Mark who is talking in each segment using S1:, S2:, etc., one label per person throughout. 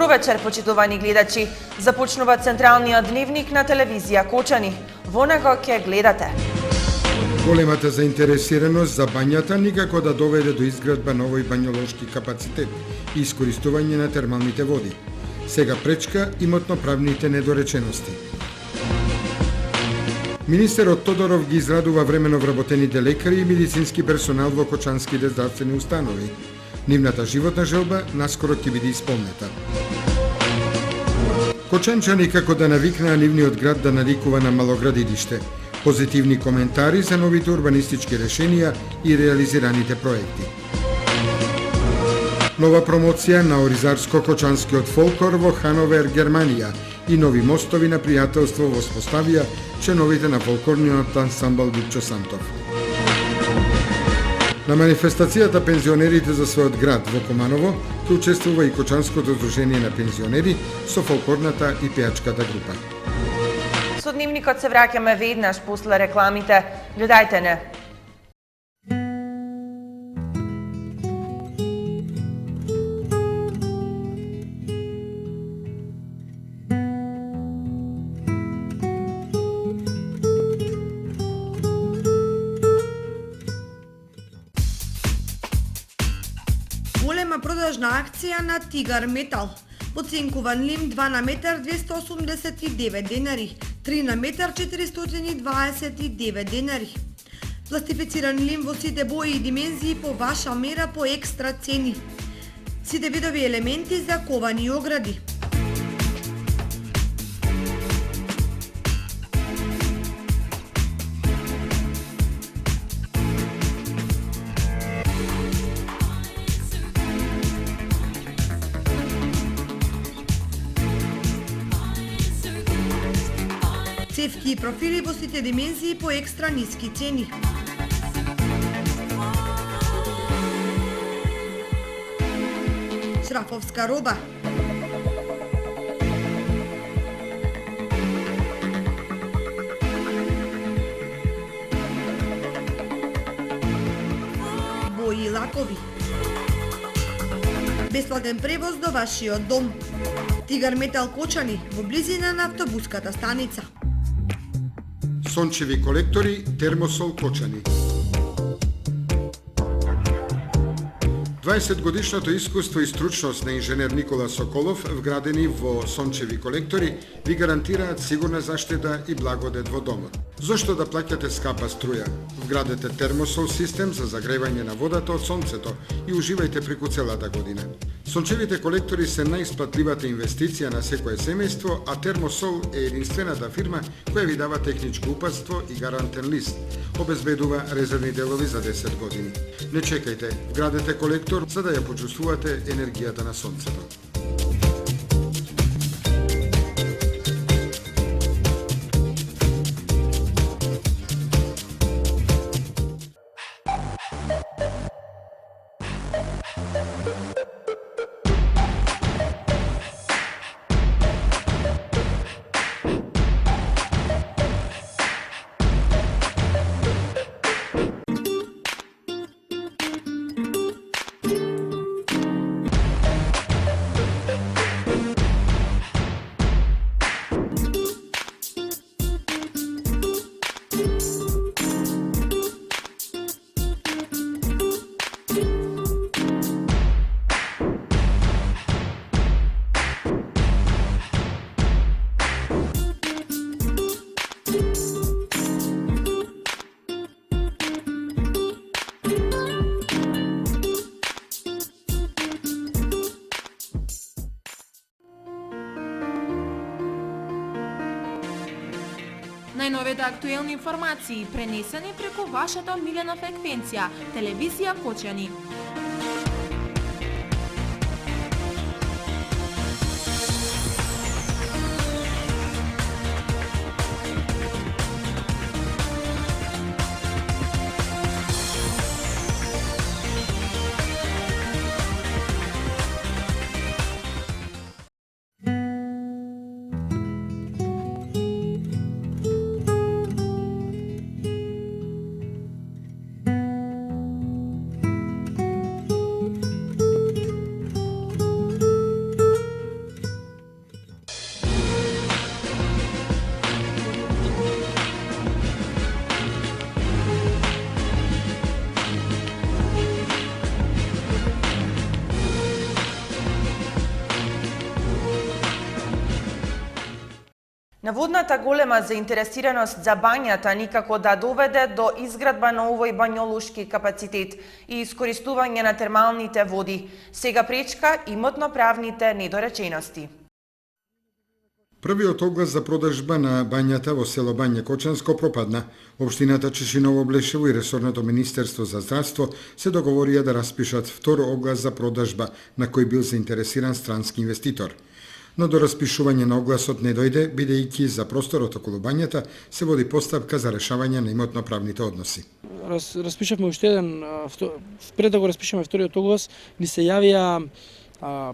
S1: Добро вечер, почитувани гледачи. Започнува централниот дневник на телевизија Кочани. Во него ќе гледате.
S2: Големата заинтересираност за бањата никако да доведе до изградба новој бањолошки капацитет и искористување на термалните води. Сега пречка имотно-правните недоречености. Министерот Тодоров ги израдува времено вработените лекари и медицински персонал во кочанските здравствени установи. Нивната животна желба наскоро ќе биде исполнета. Кочанчани како да навикнаа нивниот град да нарикува на малоградилиште. Позитивни коментари за новите урбанистички решенија и реализираните проекти. Нова промоција на оризарско-кочанскиот фолклор во Хановер, Германија и нови мостови на пријателство воспоставија членовите на фолклорниот ансамбл Дупчо Сантов. На манифестацијата пензионерите за својот град во Команово ќе учествува и Кочанското здружение на пензионери со фолклорната и пејачката група.
S1: Со дневникот се враќаме веднаш после рекламите. Гледајте не.
S3: Голема продажна акција на Тигар Метал. Оценкуван лим 2 на метар 289 денари, 3 на метар 429 денари. Пластифициран лим во сите бои и димензии по ваша мера по екстра цени. Сите видови елементи за ковани и огради. Цевки и профили во сите димензии по екстра ниски цени. Шрафовска роба. Бои и лакови. Бесплатен превоз до вашиот дом. Тигар Метал Кочани во близина на автобуската станица.
S2: Сончеви колектори Термосол Кочани. 20 годишното искуство и стручност на инженер Никола Соколов вградени во сончеви колектори ви гарантираат сигурна заштита и благодет во домот. Зошто да плаќате скапа струја? Вградете термосол систем за загревање на водата од сонцето и уживајте преку целата година. Сончевите колектори се најисплатливата инвестиција на секое семејство, а Термосол е единствената фирма која ви дава техничко упатство и гарантен лист. Обезбедува резервни делови за 10 години. Не чекајте, вградете колектор за да ја почувствувате енергијата на сонцето.
S4: Најновите актуелни информации пренесени преку вашата омилена фреквенција, телевизија Кочани.
S1: Наводната голема заинтересираност за бањата никако да доведе до изградба на овој бањолошки капацитет и искористување на термалните води. Сега пречка имотно-правните недоречености.
S2: Првиот оглас за продажба на бањата во село Бања Кочанско пропадна. Општината Чешиново Блешево и ресорното Министерство за здравство се договорија да распишат втор оглас за продажба на кој бил заинтересиран странски инвеститор. Но до распишување на огласот не дојде, бидејќи за просторот околу бањата се води постапка за решавање на имотно-правните односи.
S5: Распишавме уште еден, пред да го распишеме вториот оглас, ни се јавија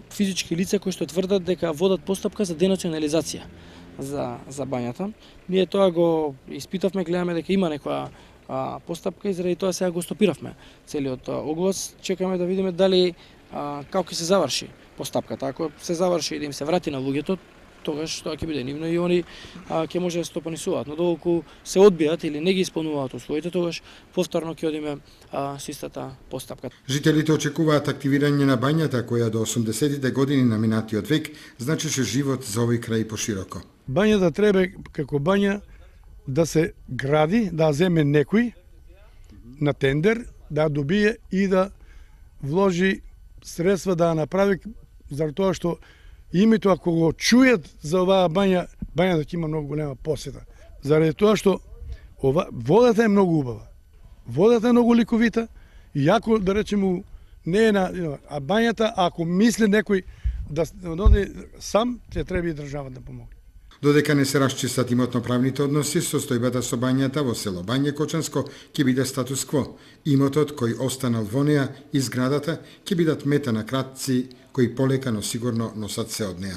S5: физички лица кои што тврдат дека водат постапка за денационализација за бањата. Ние тоа го испитавме, гледаме дека има некоја постапка и заради тоа сега го стопиравме целиот оглас. Чекаме да видиме дали како ќе се заврши постапката. Ако се заврши и да им се врати на луѓето, тогаш тоа ќе биде нивно и они ќе може да стопанисуваат. Но доколку се одбијат или не ги исполнуваат условите, тогаш повторно ќе одиме со истата постапка.
S2: Жителите очекуваат активирање на бањата која до 80-тите години на минатиот век значеше живот за овој крај пошироко.
S6: Бањата треба како бања да се гради, да земе некој на тендер, да добие и да вложи средства да направи, заради тоа што името ако го чујат за оваа бања, бањата ќе има многу голема посета. Заради тоа што водата е многу убава. Водата е многу ликовита, иако да речеме не е а бањата ако мисли некој да оди сам, ќе треба и држава да помогне.
S2: Додека не се расчистат имотно-правните односи, состојбата со бањата во село Бања Кочанско ќе биде статус кво. Имотот кој останал во неа и зградата ќе бидат мета на кратци кои полека но сигурно носат се од неа.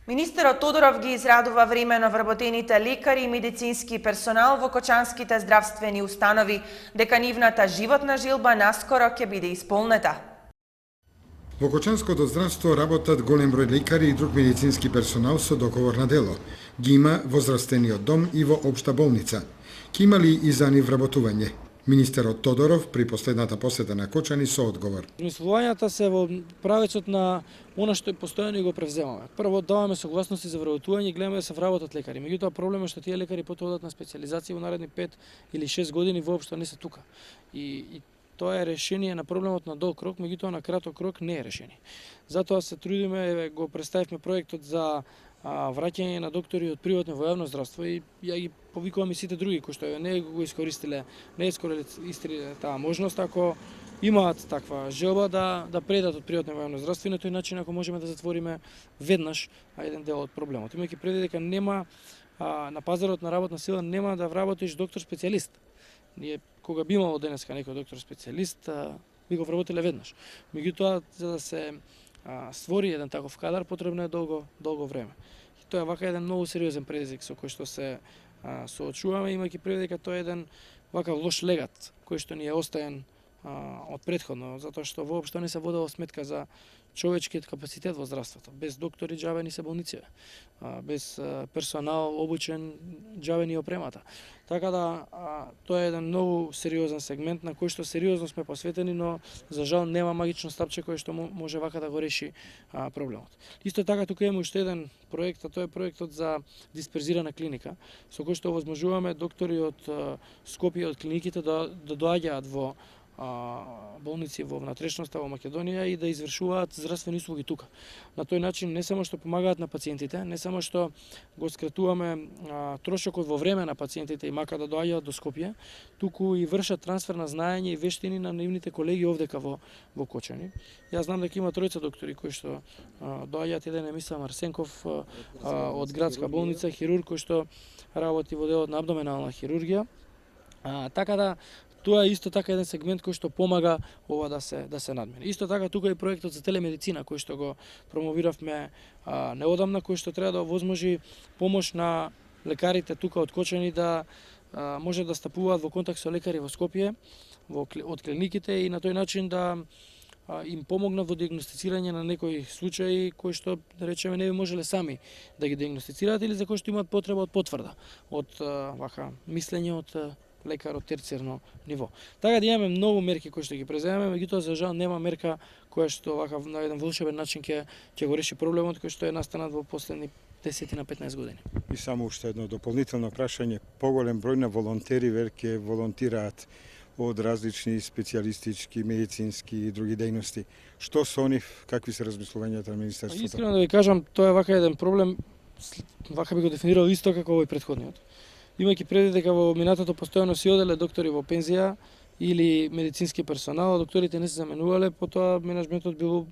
S1: Министерот Тодоров ги израдува времено вработените лекари и медицински персонал во кочанските здравствени установи дека нивната животна жилба наскоро ќе биде исполнета.
S2: Во Кочанското здравство работат голем број лекари и друг медицински персонал со договор на дело. Ги има во здравствениот дом и во општа болница. Ке има ли и за нив вработување? Министерот Тодоров при последната посета на Кочани со одговор.
S5: Измислувањата се во правецот на она што постојано го превземаме. Прво даваме согласности за вработување и гледаме да се вработат лекари. Меѓутоа проблемот е што тие лекари потоа одат на специјализација во наредни 5 или 6 години воопшто не се тука. И тоа е решение на проблемот на долг рок, меѓутоа на краток рок не е решение. Затоа се трудиме, го представивме проектот за враќање на доктори од приватно во јавно здравство и ја ги повикувам и сите други кои што не го искористиле, не искористиле таа можност, ако имаат таква желба да предат од приватно во јавно здравство и на тој начин ако можеме да затвориме веднаш еден дел од проблемот. Имајќи предвид дека нема на пазарот на работна сила нема да вработиш доктор специјалист. Ние кога би имало денеска некој доктор специјалист, би го вработиле веднаш. Меѓутоа за да се створи еден таков кадар потребно е долго време. И тоа е вака еден многу сериозен предизвик со кој што се соочуваме, имајќи предвид дека тоа е еден вака лош легат кој што ни е остаен од претходно, затоа што воопшто не се водела сметка за човечкиот капацитет во здравството. Без доктори џабе ни се болниците, без персонал обучен џабе ни опремата. Така да тоа е еден многу сериозен сегмент на кој што сериозно сме посветени, но за жал нема магично стапче кој што може вака да го реши проблемот. Исто така тука имаме уште еден проект, а тоа е проектот за дисперзирана клиника, со кој што овозможуваме доктори од Скопје, од клиниките да доаѓаат во болници во внатрешноста во Македонија и да извршуваат здравствени услуги тука. На тој начин не само што помагаат на пациентите, не само што го скратуваме трошокот во време на пациентите и мака да доаѓаат до Скопје, туку и вршат трансфер на знаење и вештини на нивните колеги овдека во Кочани. Јас знам дека има тројца доктори кои што доаѓаат, еден е Мисла Марсенков од градска болница, хирург кој што работи во делот на абдоменална хирургија. Така да тоа е исто така еден сегмент кој што помага ова да се надмине. Исто така тука е проектот за телемедицина кој што го промовиравме неодамна, кој што треба да овозможи помош на лекарите тука од Кочани да може да стапуваат во контакт со лекари во Скопје, од клиниките и на тој начин да им помогнат во диагностицирање на некои случаи кои што, да речеме, не би можеле сами да ги диагностицираат или за кои што имаат потреба од потврда, од вака мислење, од лекар од терцијарно ниво. Така да имаме многу мерки кои што ги преземаме, меѓутоа за жал нема мерка која што вака на еден волшебен начин ќе го реши проблемот кој што е настанат во последни 10 на 15 години.
S7: И само уште едно дополнително прашање, поголем број на волонтери веќе волонтираат од различни специјалистички, медицински и други дејности. Што со нив, какви се размислувањата на министерството?
S5: Искрено да ви кажам, тоа е вака еден проблем, вака би го дефинирал исто како овој претходниот. Имајќи предвид дека во минатото постојано си оделе доктори во пензија или медицински персонал, докторите не се заменувале, потоа менаџментот бил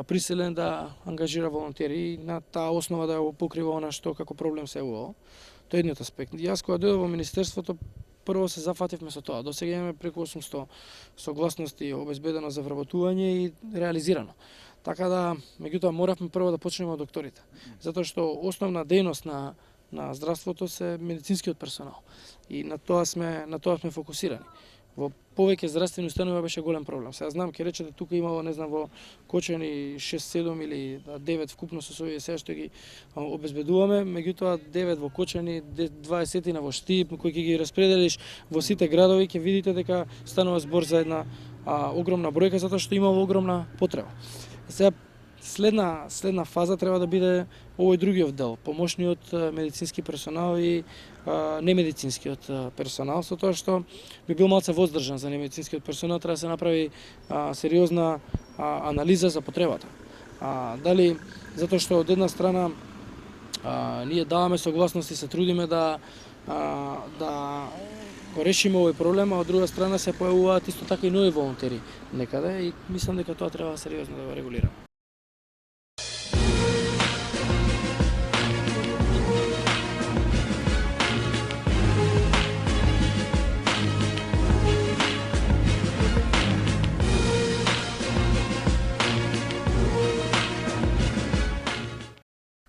S5: присилен да ангажира волонтери и на таа основа да го покрива она што како проблем се јавувало. Тоа е едниот аспект. Јас кога дојдов во министерството, прво се зафативме со тоа. Досега имаме преку 800 согласности обезбедено за вработување и реализирано. Така да, меѓутоа моравме прво да почнеме од докторите, затоа што основна дејност на здравството се медицинскиот персонал и на тоа сме фокусирани. Во повеќе здравствени установи беше голем проблем. Сега знам ќе речете тука имало, не знам, во Кочани 6-7 или 9 вкупно со овие сега што ги обезбедуваме, меѓутоа 9 во Кочани, 20 во Штип, кои ќе ги распределиш во сите градови, ќе видите дека станува збор за една огромна бројка затоа што имало огромна потреба. Сега следна фаза треба да биде овој другиот дел, помошниот медицински персонал и немедицинскиот персонал, со тоа што би бил малце воздржан за немедицинскиот персонал, треба да се направи сериозна анализа за потребата. Дали затоа што од една страна ние даваме согласност и се трудиме да го решиме овој проблем, а од друга страна се појавуваат исто така и нови волонтери некаде и мислам дека тоа треба сериозно да го регулираме.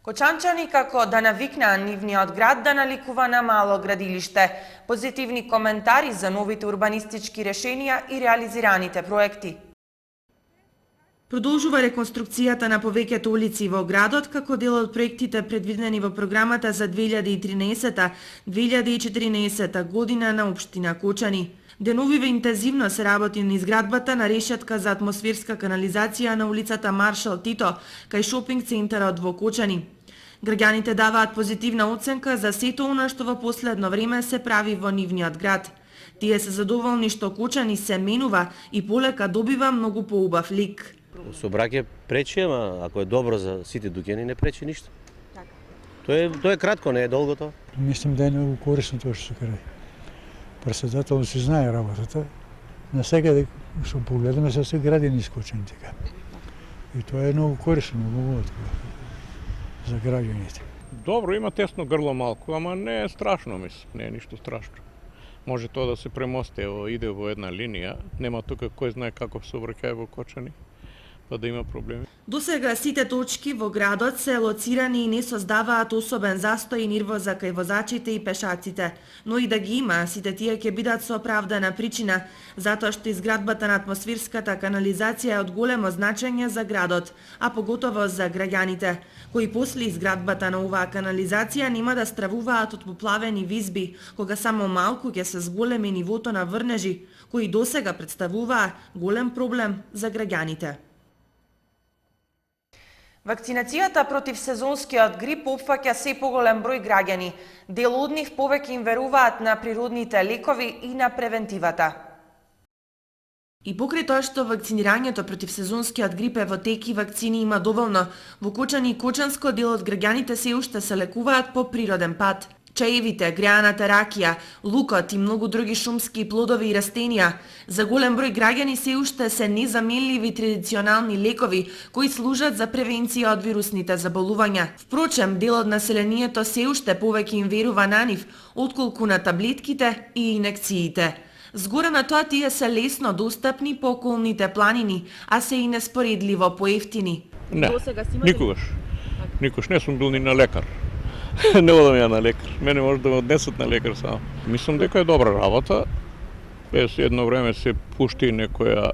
S1: Кочанчани како да навикнаа нивниот град да наликува на мало градилиште. Позитивни коментари за новите урбанистички решенија и реализираните проекти.
S3: Продолжува реконструкцијата на повеќето улици во градот како дел од проектите предвидени во програмата за 2013-2014 година на општина Кочани. Деновиве интензивно се работи на изградбата на решетка за атмосферска канализација на улицата Маршал Тито, кај шопинг центарот во Кочани. Граѓаните даваат позитивна оценка за сето она што во последно време се прави во нивниот град. Тие се задоволни што Кочани се менува и полека добива многу поубав лик.
S8: Собраќе пречи, ама ако е добро за сите дуќани не пречи ништо. Тоа е кратко, не е долго тоа.
S9: Мислам да е многу корисно тоа што се прави. Председателот си знае работата. Насекаде што погледаме се градини искочени така. И тоа е многу корисно, многу за граѓаните.
S10: Добро, има тесно грло малку, ама не е страшно, мислам, не е ништо страшно. Може тоа да се премости, иде во една линија, нема тука кој знае каков сообраќај во Кочани, па да има проблеми.
S3: Досега сите точки во градот се лоцирани и не создаваат особен застој и нервоза кај возачите и пешаците, но и да ги има, сите тие ќе бидат со оправдана причина, затоа што изградбата на атмосферската канализација е од големо значење за градот, а поготово за граѓаните, кои после изградбата на оваа канализација нема да стравуваат од поплавени визби, кога само малку ќе се зголеми нивото на врнежи, кои досега представуваа голем проблем за граѓаните.
S1: Вакцинацијата против сезонскиот грип опфаќа се поголем број граѓани. Дел од нив повеќе им веруваат на природните лекови и на превентивата. И покрај тоа што вакцинирањето против сезонскиот грип е во тек и вакцини има доволно, во Кочани и Кочанско дел од граѓаните се уште се лекуваат по природен пат. Чаевите, греаната ракија, лукот и многу други шумски плодови и растенија за голем број граѓани се уште се незаменливи традиционални лекови кои служат за превенција од вирусните заболувања. Впрочем, дел од населението се уште повеќе им верува на нив отколку на таблетките и инекциите. Згора на тоа тие се лесно достапни по околните планини, а се и неспоредливо поевтини.
S10: Не, никогаш не сум бил ни на лекар. Не одам ја на лекар. Мене може да ме однесат на лекар само. Мислам дека е добра работа. Без едно време се пушти некоја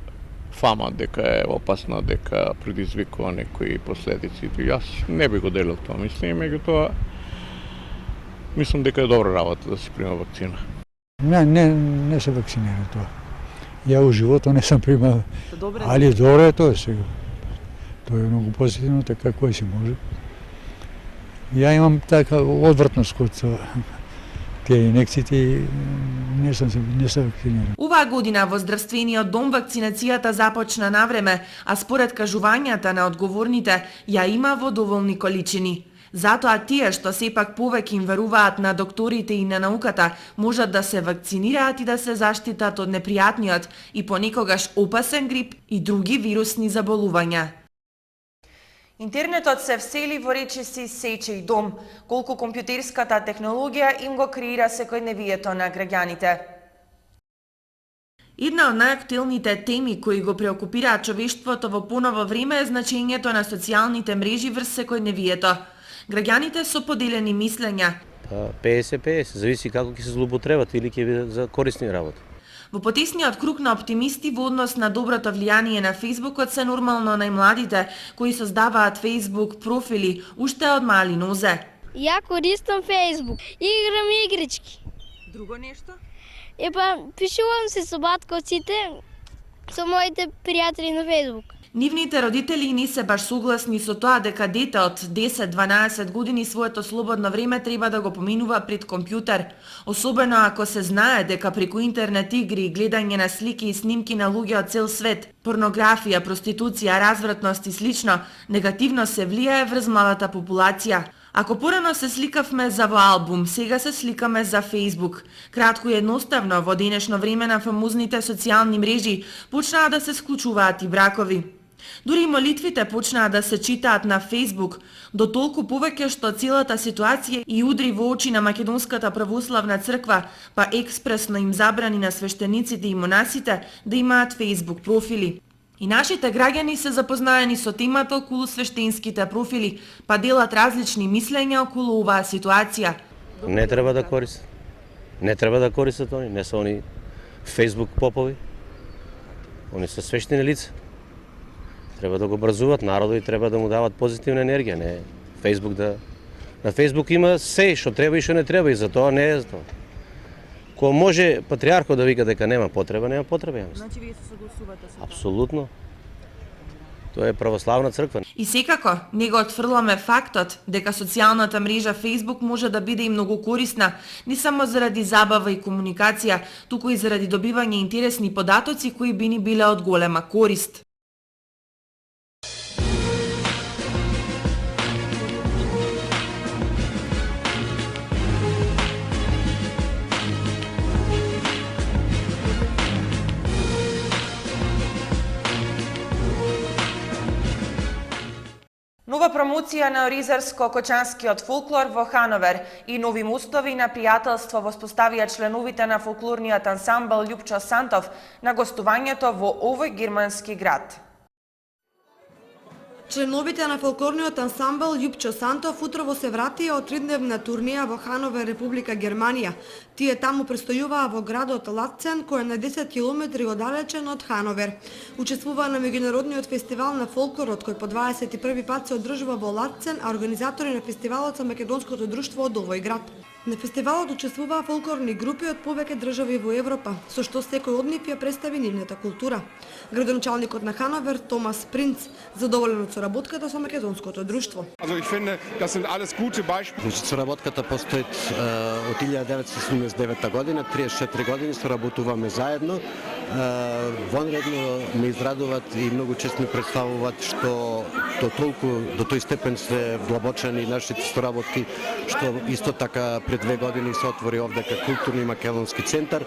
S10: фама дека е опасна, дека предизвикува некои последици. Јас не би го делил тоа, мислам, меѓутоа мислам дека е добра работа да се прима вакцина.
S9: Не се вакцинирам тоа. Ја у животот не сум примал. Али добро е тоа сега. Тоа е многу позитивно, така кој си може. Ја имам така одвратност код тие инекциите и не се вакцинирам.
S1: Оваа година во здравствениот дом вакцинацијата започна навреме, а според кажувањата на одговорните ја има во доволни количини. Затоа тие што сепак повеќе им веруваат на докторите и на науката, можат да се вакцинираат и да се заштитат од непријатниот и понекогаш опасен грип и други вирусни заболувања. Интернетот се всели во речиси сече дом, колку компјутерската технологија им го креира секојдневието на граѓаните. Една од најактуелните теми кои го преокупираат човештвото во поново време е значењето на социјалните мрежи врз секојдневието. Граѓаните со поделени мислења.
S8: 50-50, зависи како ќе се злоупотребат или ќе биде за корисни работи.
S1: Во потесниот круг на оптимисти во однос на доброто влијание на Фејсбукот се нормално најмладите кои создаваат Фејсбук профили уште од мали нозе.
S11: Ја користам Фејсбук, играм игрички.
S1: Друго нешто?
S11: Пишувам се со батковците, со моите пријатели на Фејсбук.
S1: Нивните родители не се баш согласни со тоа дека дете од 10-12 години своето слободно време треба да го поминува пред компјутер, особено ако се знае дека преку интернет игри и гледање на слики и снимки на луѓе од цел свет, порнографија, проституција, развратност и слично, негативно се влијае врз младата популација. Ако порано се сликавме за во албум, сега се сликаме за Фејсбук. Кратко и едноставно, во денешно време на фамузните социјални мрежи почнаа да се склучуваат и бракови. Дури и молитвите почнаа да се читаат на Фејсбук, до толку повеќе што целата ситуација и удри во очи на Македонската православна црква, па експресно им забрани на свештениците и монасите да имаат Фејсбук профили. И нашите граѓани се запознаени со темата околу свештенските профили, па делат различни мислења околу оваа ситуација.
S8: Не треба да користат. Не треба да користат они, не се они Фејсбук попови. Они се свештени лица. Треба да го образуват народот и треба да му дават позитивна енергија, не Фејсбук да... На Фејсбук има се што треба и што не треба и за тоа не е за тоа. Ко може патриархот да вика дека нема потреба, нема потреба.
S1: Значи вие се согласувате со тоа?
S8: Апсолутно. Тоа е православна црква.
S1: И секако, не го отфрламе фактот дека социјалната мрежа Фејсбук може да биде и многу корисна, не само заради забава и комуникација, туку и заради добивање интересни податоци кои би ни биле од голема корист. Нова промоција на оризарско-кочанскиот фолклор во Хановер и нови мостови на пријателство воспоставија членовите на фолклорниот ансамбл Љупчо Сантов на гостувањето во овој германски град.
S3: Членовите на фолклорниот ансамбл Љупчо Сантов утрово се вратија од 3-дневна турнија во Хановер, Република Германија. Тие таму престојуваа во градот Латцен, кој е на 10 километри оддалечен од Хановер. Учествуваа на меѓународниот фестивал на фолклорот, кој по 21 пат се одржува во Латцен, а организатори на фестивалот се Македонското друштво од овој град. На фестивалот учествуваа фолклорни групи од повеќе држави во Европа, со што секој од нив ја представи нивната култура. Градоначалникот на Хановер, Томас Принц, задоволен од соработката со Македонското друштво.
S12: Соработката постои од 1979 година, 34 години соработуваме заедно. Вонредно ме израдуваат и многу често ми представуваат што до тој степен се вдлабочени нашите соработки, што исто така пред 2 години се отвори овдека културни македонски центар,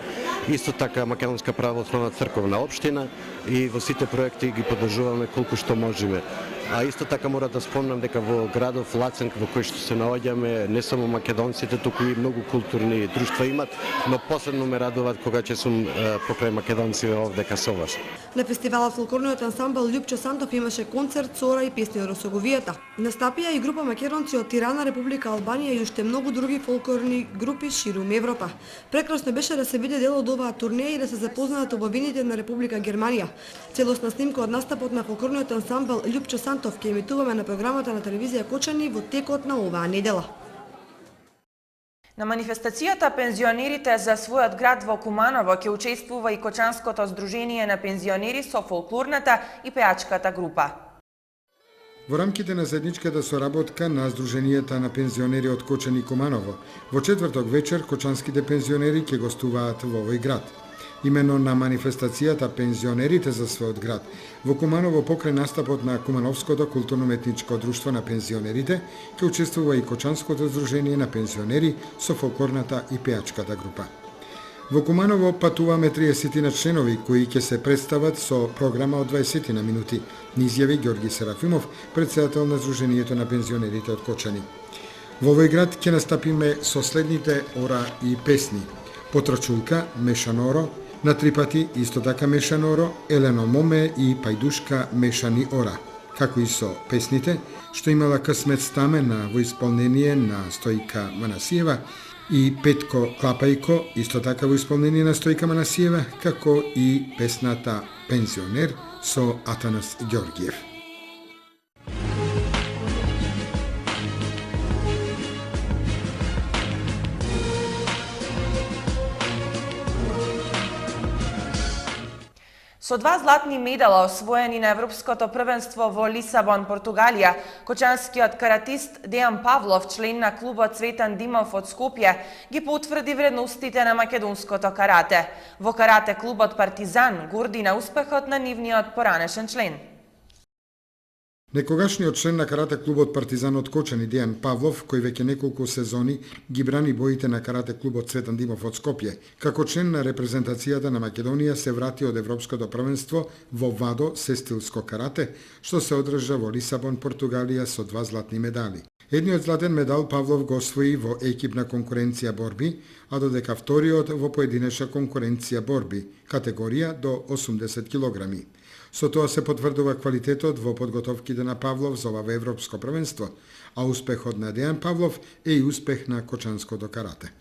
S12: исто така Македонска православна црковна општина и во сите проекти ги поддржуваме колку што можеме. А исто така мора да спомнам дека во градов Лацен во кој што се наоѓаме не само македонците, туку и многу културни друштва имат, но посебно ме радуваат кога ќе сум покрај македонците овдека со вас.
S3: На фестивалот фолклорниот ансамбл Љупчо Сантов имаше концерт, цора и песни од Росоговијата. Настапија и група македонци од Тирана, Република Албанија и уште многу други фолклорни групи ширум Европа. Прекрасно беше да се биде дел од оваа турнеја и да се запознаат убавините на Република Германија. Целосна снимка од настапот на фолклорниот ансамбл Љупчо Сантов ќе емитуваме на програмата на телевизија Кочани во текот на оваа недела.
S1: На манифестацијата пензионерите за својот град во Куманово ќе учествува и Кочанското здружение на пензионери со фолклорната и пеачката група.
S2: Во рамките на заедничката соработка на Сдруженијата на пензионери од Кочан и Куманово, во четврток вечер кочанските пензионери ќе гостуваат во овој град. Имено на манифестацијата пензионерите за својот град, во Куманово покрај настапот на Кумановското културно-уметничко друштво на пензионерите, ќе учествува и Кочанското здружение на пензионери со фолклорната и пеачката група. Во Куманово патуваме 30 на членови кои ќе се представат со програма од 20 на минути, ни изјави Ѓорги Серафимов, председател на Сдруженијето на пензионерите од Кочани. Во овој град ќе настапиме со следните ора и песни: Потрачулка, Мешаноро, на 3 пати исто така Мешаноро, Елено Моме и Пајдушка Мешани ора, како и со песните што имала късмет стамена во исполнение на Стојка Манасиева и Петко Клапајко, исто така во исполнение на Стојка Манасиева, како и песната Пензионер со Атанас Ѓоргиев.
S1: Со 2 златни медала освоени на Европското првенство во Лисабон, Португалија, кочанскиот каратист Дејан Павлов, член на клубот Цветан Димов од Скопје, ги потврди вредностите на македонското карате. Во карате клубот Партизан горди на успехот на нивниот поранешен член.
S2: Некогашниот член на карате клубот Партизан од Кочани Дејан Павлов, кој веќе неколку сезони ги брани боите на карате клубот Цветан Димов од Скопје, како член на репрезентацијата на Македонија се врати од Европското првенство во вадо сестилско карате, што се одржа во Лисабон, Португалија со 2 златни медали. Едниот златен медал Павлов го освои во екипна конкуренција борби, а додека вториот во поединечна конкуренција борби, категорија до 80 килограми. Со тоа се потврдува квалитетот во подготовките на Павлов за ова европско првенство, а успехот на Дејан Павлов е и успех на кочанското карате.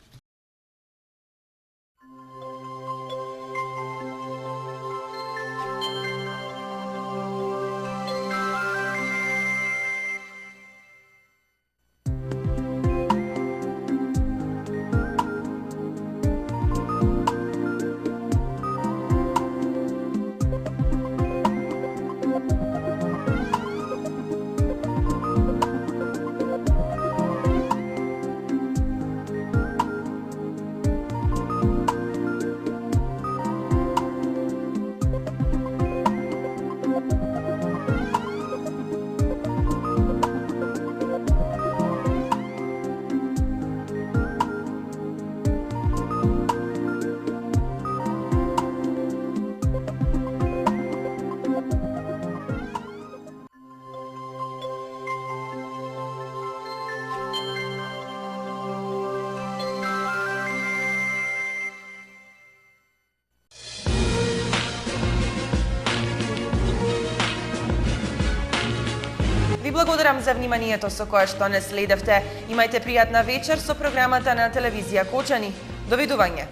S1: Ви благодарам за вниманието со кое што не следевте. Имајте пријатна вечер со програмата на телевизија Кочани. Довидување.